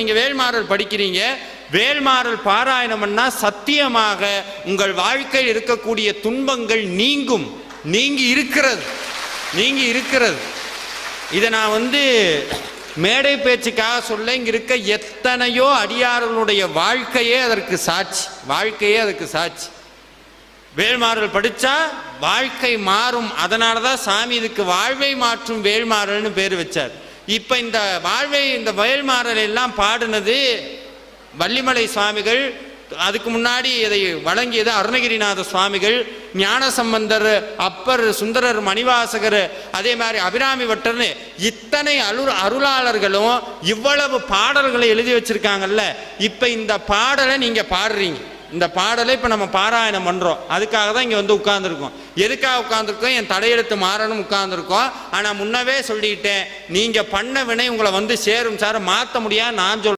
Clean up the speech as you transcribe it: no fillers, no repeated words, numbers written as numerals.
நீங்க வேல்மாறல் படிக்கிறீங்க, வேல்மாறல் பாராயணம்னா சத்தியமாக உங்கள் வாழ்க்கையில் இருக்கக்கூடிய துன்பங்கள் நீங்கும். நீங்கி இருக்கிறது. இதை நான் மேடை பேச்சுக்காக சொல்ல, இங்க இருக்க எத்தனையோ அடியார்களுடைய வாழ்க்கையே அதற்கு சாட்சி. வேல்மாறல் படிச்சா வாழ்க்கை மாறும். அதனாலதான் சாமி இதுக்கு வாழ்வை மாற்றும் வேல்மாறல்னு பேர் வச்சார். இப்ப இந்த வேல்மாறல் எல்லாம் பாடினது வள்ளிமலை சுவாமிகள், அதுக்கு முன்னாடி இதை வழங்கியது அருணகிரிநாத சுவாமிகள், ஞானசம்பந்தர், அப்பர், சுந்தரர், மணிவாசகர், அதே மாதிரி அபிராமி பட்டர்னு இத்தனை அருளாளர்களும் இவ்வளவு பாடல்களை எழுதி வச்சிருக்காங்கல்ல. இப்ப இந்த பாடலை நீங்க பாடுறீங்க. இந்த பாடலை இப்போ நம்ம பாராயணம் பண்ணுறோம். அதுக்காக தான் இங்கே உட்கார்ந்துருக்கோம். எதுக்காக உட்கார்ந்துருக்கோம்? என் தலையெழுத்து மாறணும் உட்கார்ந்துருக்கோம். ஆனால் முன்னவே சொல்லிட்டேன், நீங்கள் பண்ண வினை உங்களை சேரும் சார், மாற்ற முடியாது நான் சொல்கிறேன்.